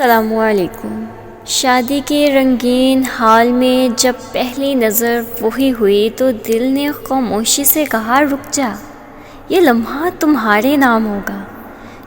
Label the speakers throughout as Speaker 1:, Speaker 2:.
Speaker 1: السلام علیکم۔ شادی کے رنگین حال میں جب پہلی نظر وہی ہوئی تو دل نے خاموشی سے کہا رک جا، یہ لمحہ تمہارے نام ہوگا۔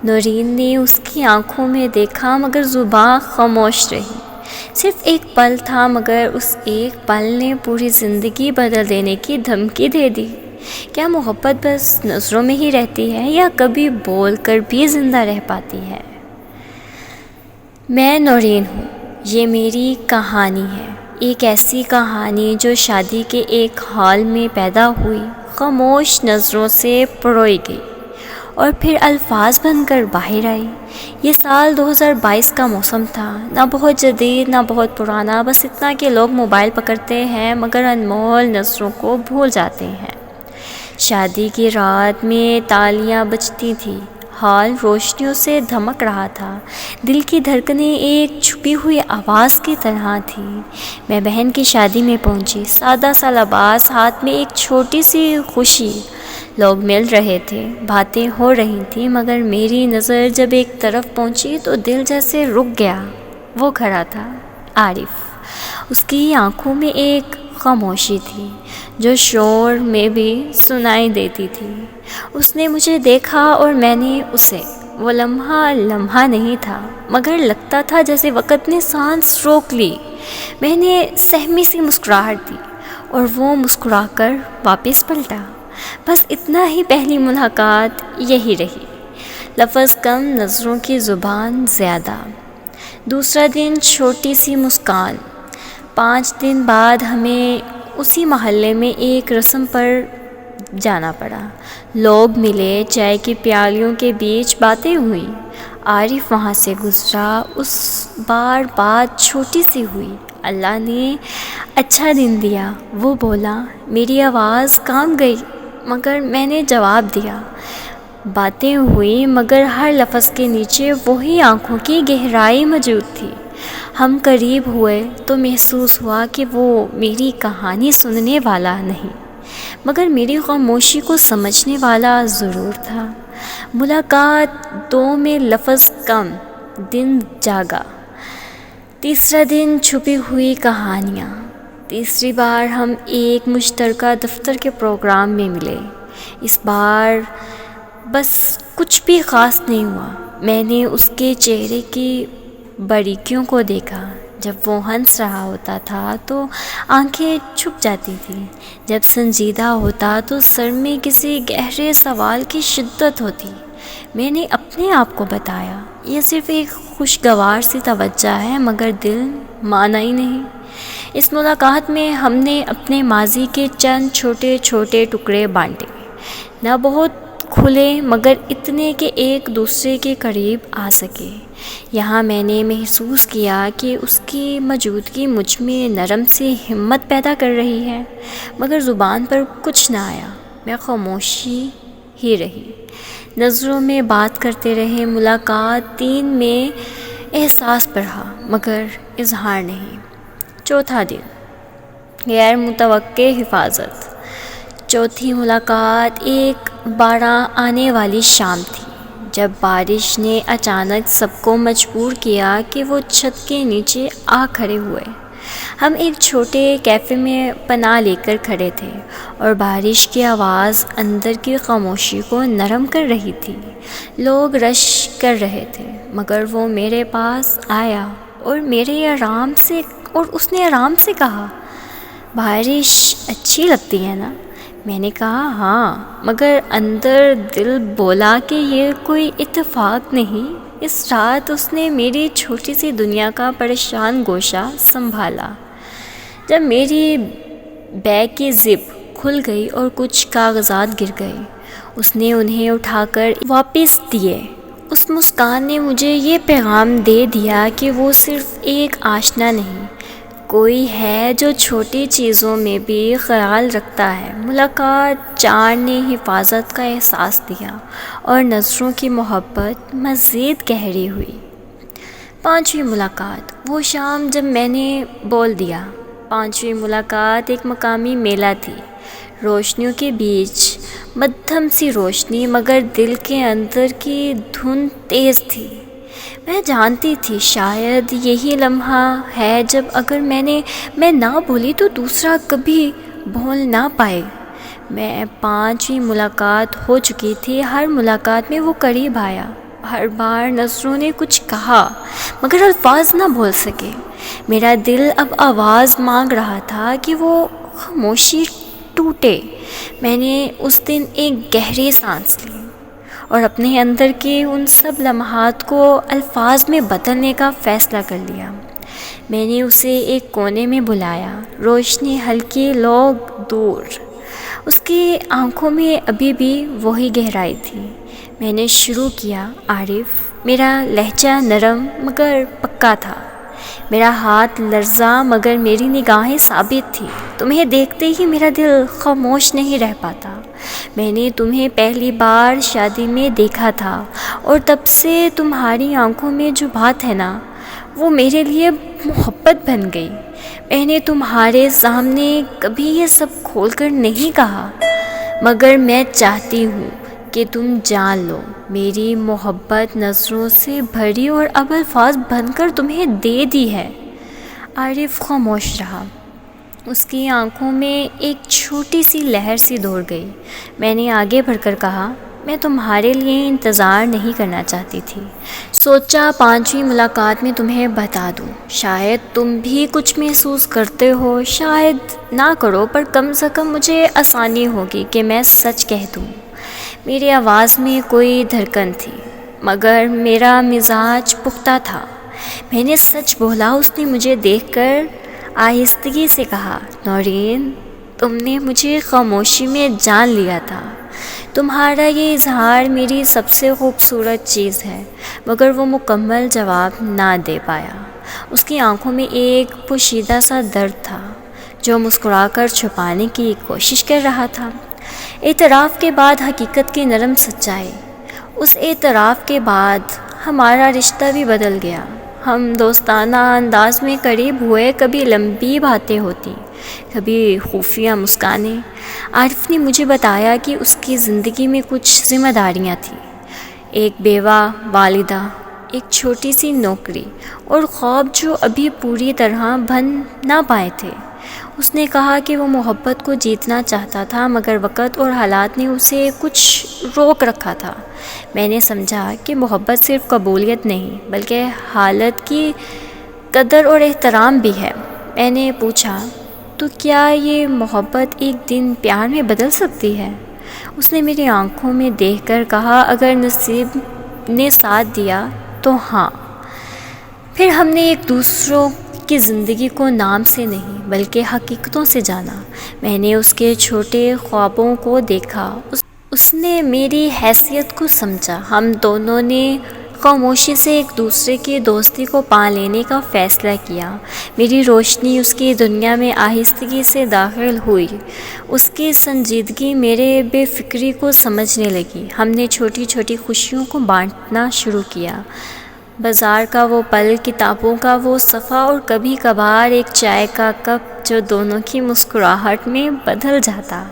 Speaker 1: نورین نے اس کی آنکھوں میں دیکھا مگر زباں خاموش رہی۔ صرف ایک پل تھا مگر اس ایک پل نے پوری زندگی بدل دینے کی دھمکی دے دی۔ کیا محبت بس نظروں میں ہی رہتی ہے یا کبھی بول کر بھی زندہ رہ پاتی ہے؟ میں نورین ہوں، یہ میری کہانی ہے، ایک ایسی کہانی جو شادی کے ایک ہال میں پیدا ہوئی، خاموش نظروں سے پروئی گئی اور پھر الفاظ بن کر باہر آئی۔ یہ سال 2022 کا موسم تھا، نہ بہت جدید نہ بہت پرانا، بس اتنا کہ لوگ موبائل پکڑتے ہیں مگر انمول نظروں کو بھول جاتے ہیں۔ شادی کی رات میں تالیاں بجتی تھیں، ہال روشنیوں سے دھمک رہا تھا، دل کی دھڑکنیں ایک چھپی ہوئی آواز کی طرح تھیں۔ میں بہن کی شادی میں پہنچی، سادہ سا لباس، ہاتھ میں ایک چھوٹی سی خوشی۔ لوگ مل رہے تھے، باتیں ہو رہی تھیں مگر میری نظر جب ایک طرف پہنچی تو دل جیسے رک گیا۔ وہ کھڑا تھا، عارف۔ اس کی آنکھوں میں ایک خاموشی تھی جو شور میں بھی سنائی دیتی تھی۔ اس نے مجھے دیکھا اور میں نے اسے۔ وہ لمحہ نہیں تھا مگر لگتا تھا جیسے وقت نے سانس روک لی۔ میں نے سہمی سی مسکراہٹ دی اور وہ مسکرا کر واپس پلٹا۔ بس اتنا ہی، پہلی ملاقات یہی رہی، لفظ کم، نظروں کی زبان زیادہ۔ دوسرا دن، چھوٹی سی مسکان۔ 5 دن بعد ہمیں اسی محلے میں ایک رسم پر جانا پڑا۔ لوگ ملے، چائے کی پیالیوں کے بیچ باتیں ہوئیں۔ عارف وہاں سے گزرا، اس بار بات چھوٹی سی ہوئی۔ اللہ نے اچھا دن دیا، وہ بولا۔ میری آواز کام گئی مگر میں نے جواب دیا۔ باتیں ہوئی مگر ہر لفظ کے نیچے وہی آنکھوں کی گہرائی موجود تھی۔ ہم قریب ہوئے تو محسوس ہوا کہ وہ میری کہانی سننے والا نہیں مگر میری خاموشی کو سمجھنے والا ضرور تھا۔ ملاقات 2 میں لفظ کم، دن جاگا۔ تیسرا دن، چھپی ہوئی کہانیاں۔ تیسری بار ہم ایک مشترکہ دفتر کے پروگرام میں ملے۔ اس بار بس کچھ بھی خاص نہیں ہوا۔ میں نے اس کے چہرے کی باریکیوں کو دیکھا۔ جب وہ ہنس رہا ہوتا تھا تو آنکھیں چھپ جاتی تھیں، جب سنجیدہ ہوتا تو سر میں کسی گہرے سوال کی شدت ہوتی۔ میں نے اپنے آپ کو بتایا، یہ صرف ایک خوشگوار سی توجہ ہے مگر دل مانا ہی نہیں۔ اس ملاقات میں ہم نے اپنے ماضی کے چند چھوٹے چھوٹے ٹکڑے بانٹے، نہ بہت کھلے مگر اتنے کہ ایک دوسرے کے قریب آ سکے۔ یہاں میں نے محسوس کیا کہ اس کی موجودگی مجھ میں نرم سی ہمت پیدا کر رہی ہے مگر زبان پر کچھ نہ آیا۔ میں خاموشی ہی رہی، نظروں میں بات کرتے رہے۔ ملاقات 3 میں احساس بڑھا مگر اظہار نہیں۔ چوتھا دن، غیر متوقع حفاظت۔ چوتھی ملاقات ایک باران آنے والی شام تھی جب بارش نے اچانک سب کو مجبور کیا کہ وہ چھت کے نیچے آ کھڑے ہوئے۔ ہم ایک چھوٹے کیفے میں پناہ لے کر کھڑے تھے اور بارش کی آواز اندر کی خاموشی کو نرم کر رہی تھی۔ لوگ رش کر رہے تھے مگر وہ میرے پاس آیا اور اس نے آرام سے کہا، بارش اچھی لگتی ہے نا؟ میں نے کہا ہاں، مگر اندر دل بولا کہ یہ کوئی اتفاق نہیں۔ اس رات اس نے میری چھوٹی سی دنیا کا پریشان گوشہ سنبھالا۔ جب میری بیگ کی زپ کھل گئی اور کچھ کاغذات گر گئے، اس نے انہیں اٹھا کر واپس دیے۔ اس مسکان نے مجھے یہ پیغام دے دیا کہ وہ صرف ایک آشنا نہیں، کوئی ہے جو چھوٹی چیزوں میں بھی خیال رکھتا ہے۔ ملاقات 4 نے حفاظت کا احساس دیا اور نظروں کی محبت مزید گہری ہوئی۔ 5ویں ملاقات، وہ شام جب میں نے بول دیا۔ 5ویں ملاقات ایک مقامی میلہ تھی، روشنیوں کے بیچ مدھم سی روشنی مگر دل کے اندر کی دھند تیز تھی۔ میں جانتی تھی شاید یہی لمحہ ہے جب اگر میں نہ بولی تو دوسرا کبھی بول نہ پائے۔ میں 5ویں ملاقات ہو چکی تھی، ہر ملاقات میں وہ قریب آیا، ہر بار نظروں نے کچھ کہا مگر الفاظ نہ بول سکے۔ میرا دل اب آواز مانگ رہا تھا کہ وہ خاموشی ٹوٹے۔ میں نے اس دن ایک گہری سانس لی اور اپنے اندر کے ان سب لمحات کو الفاظ میں بدلنے کا فیصلہ کر لیا۔ میں نے اسے ایک کونے میں بلایا، روشنی ہلکی، لوگ دور۔ اس کی آنکھوں میں ابھی بھی وہی گہرائی تھی۔ میں نے شروع کیا، عارف۔ میرا لہجہ نرم مگر پکا تھا، میرا ہاتھ لرزا مگر میری نگاہیں ثابت تھی۔ تمہیں دیکھتے ہی میرا دل خاموش نہیں رہ پاتا۔ میں نے تمہیں پہلی بار شادی میں دیکھا تھا اور تب سے تمہاری آنکھوں میں جو بات ہے نا، وہ میرے لیے محبت بن گئی۔ میں نے تمہارے سامنے کبھی یہ سب کھول کر نہیں کہا، مگر میں چاہتی ہوں کہ تم جان لو، میری محبت نظروں سے بھری اور اب الفاظ بن کر تمہیں دے دی ہے۔ عارف خاموش رہا، اس کی آنکھوں میں ایک چھوٹی سی لہر سی دوڑ گئی۔ میں نے آگے بڑھ کر کہا، میں تمہارے لیے انتظار نہیں کرنا چاہتی تھی، سوچا 5ویں ملاقات میں تمہیں بتا دوں۔ شاید تم بھی کچھ محسوس کرتے ہو، شاید نہ کرو، پر کم سے کم مجھے آسانی ہوگی کہ میں سچ کہہ دوں۔ میری آواز میں کوئی دھڑکن تھی مگر میرا مزاج پختہ تھا۔ میں نے سچ بولا۔ اس نے مجھے دیکھ کر آہستگی سے کہا، نورین، تم نے مجھے خاموشی میں جان لیا تھا۔ تمہارا یہ اظہار میری سب سے خوبصورت چیز ہے، مگر وہ مکمل جواب نہ دے پایا۔ اس کی آنکھوں میں ایک پوشیدہ سا درد تھا جو مسکرا کر چھپانے کی کوشش کر رہا تھا۔ اعتراف کے بعد حقیقت کی نرم سچائی۔ اس اعتراف کے بعد ہمارا رشتہ بھی بدل گیا۔ ہم دوستانہ انداز میں قریب ہوئے، کبھی لمبی باتیں ہوتی، کبھی خفیہ مسکانیں۔ عارف نے مجھے بتایا کہ اس کی زندگی میں کچھ ذمہ داریاں تھیں، ایک بیوہ، والدہ، ایک چھوٹی سی نوکری اور خواب جو ابھی پوری طرح بن نہ پائے تھے۔ اس نے کہا کہ وہ محبت کو جیتنا چاہتا تھا مگر وقت اور حالات نے اسے کچھ روک رکھا تھا۔ میں نے سمجھا کہ محبت صرف قبولیت نہیں بلکہ حالت کی قدر اور احترام بھی ہے۔ میں نے پوچھا، تو کیا یہ محبت ایک دن پیار میں بدل سکتی ہے؟ اس نے میری آنکھوں میں دیکھ کر کہا، اگر نصیب نے ساتھ دیا تو ہاں۔ پھر ہم نے ایک دوسروں کی زندگی کو نام سے نہیں بلکہ حقیقتوں سے جانا۔ میں نے اس کے چھوٹے خوابوں کو دیکھا، اس نے میری حیثیت کو سمجھا۔ ہم دونوں نے خاموشی سے ایک دوسرے کی دوستی کو پا لینے کا فیصلہ کیا۔ میری روشنی اس کی دنیا میں آہستگی سے داخل ہوئی، اس کی سنجیدگی میرے بے فکری کو سمجھنے لگی۔ ہم نے چھوٹی چھوٹی خوشیوں کو بانٹنا شروع کیا، بازار کا وہ پل، کتابوں کا وہ صفحہ اور کبھی کبھار ایک چائے کا کپ جو دونوں کی مسکراہٹ میں بدل جاتا۔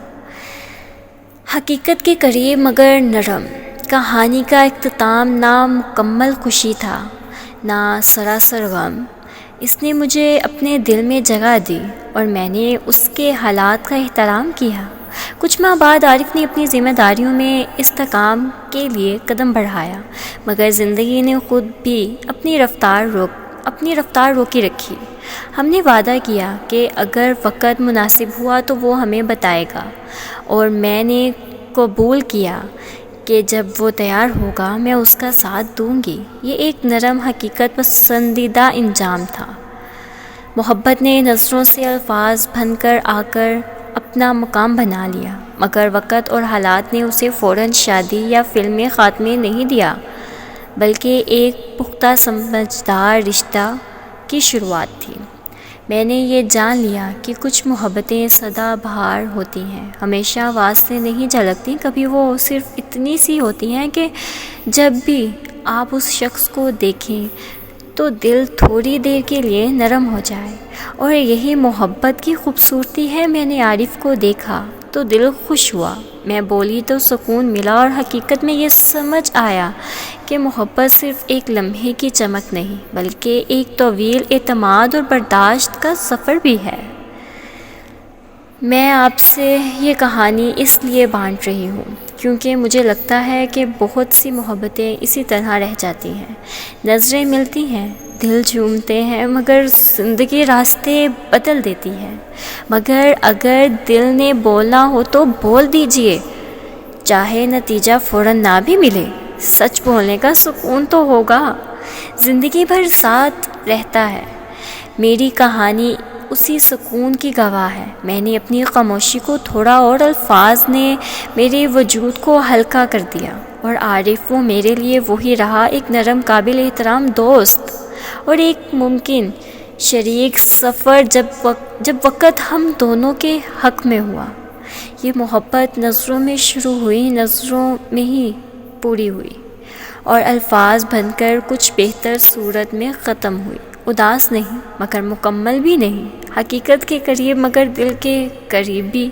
Speaker 1: حقیقت کے قریب مگر نرم۔ کہانی کا اختتام نہ مکمل خوشی تھا نہ سراسر غم۔ اس نے مجھے اپنے دل میں جگہ دی اور میں نے اس کے حالات کا احترام کیا۔ کچھ ماہ بعد عارف نے اپنی ذمہ داریوں میں استحکام کے لیے قدم بڑھایا، مگر زندگی نے خود بھی اپنی رفتار روکی رکھی۔ ہم نے وعدہ کیا کہ اگر وقت مناسب ہوا تو وہ ہمیں بتائے گا، اور میں نے قبول کیا کہ جب وہ تیار ہوگا میں اس کا ساتھ دوں گی۔ یہ ایک نرم، حقیقت پسندیدہ انجام تھا۔ محبت نے نظروں سے الفاظ بن کر آ کر اپنا مقام بنا لیا، مگر وقت اور حالات نے اسے فوراً شادی یا فلم میں خاتمے نہیں دیا، بلکہ ایک پختہ سمجھدار رشتہ کی شروعات تھی۔ میں نے یہ جان لیا کہ کچھ محبتیں سدا بہار ہوتی ہیں، ہمیشہ آواز سے نہیں جھلکتی، کبھی وہ صرف اتنی سی ہوتی ہیں کہ جب بھی آپ اس شخص کو دیکھیں تو دل تھوڑی دیر کے لیے نرم ہو جائے، اور یہی محبت کی خوبصورتی ہے۔ میں نے عارف کو دیکھا تو دل خوش ہوا، میں بولی تو سکون ملا، اور حقیقت میں یہ سمجھ آیا کہ محبت صرف ایک لمحے کی چمک نہیں بلکہ ایک طویل اعتماد اور برداشت کا سفر بھی ہے۔ میں آپ سے یہ کہانی اس لیے بانٹ رہی ہوں کیونکہ مجھے لگتا ہے کہ بہت سی محبتیں اسی طرح رہ جاتی ہیں، نظریں ملتی ہیں، دل جھومتے ہیں، مگر زندگی راستے بدل دیتی ہے۔ مگر اگر دل نے بولنا ہو تو بول دیجئے، چاہے نتیجہ فوراً نہ بھی ملے، سچ بولنے کا سکون تو ہوگا، زندگی بھر ساتھ رہتا ہے۔ میری کہانی اسی سکون کی گواہ ہے۔ میں نے اپنی خاموشی کو تھوڑا اور الفاظ نے میرے وجود کو ہلکا کر دیا، اور عارف وہ میرے لیے وہی رہا، ایک نرم قابل احترام دوست اور ایک ممکن شریک سفر جب وقت ہم دونوں کے حق میں ہوا۔ یہ محبت نظروں میں شروع ہوئی، نظروں میں ہی پوری ہوئی، اور الفاظ بن کر کچھ بہتر صورت میں ختم ہوئی۔ اداس نہیں مگر مکمل بھی نہیں، حقیقت کے قریب مگر دل کے قریب بھی۔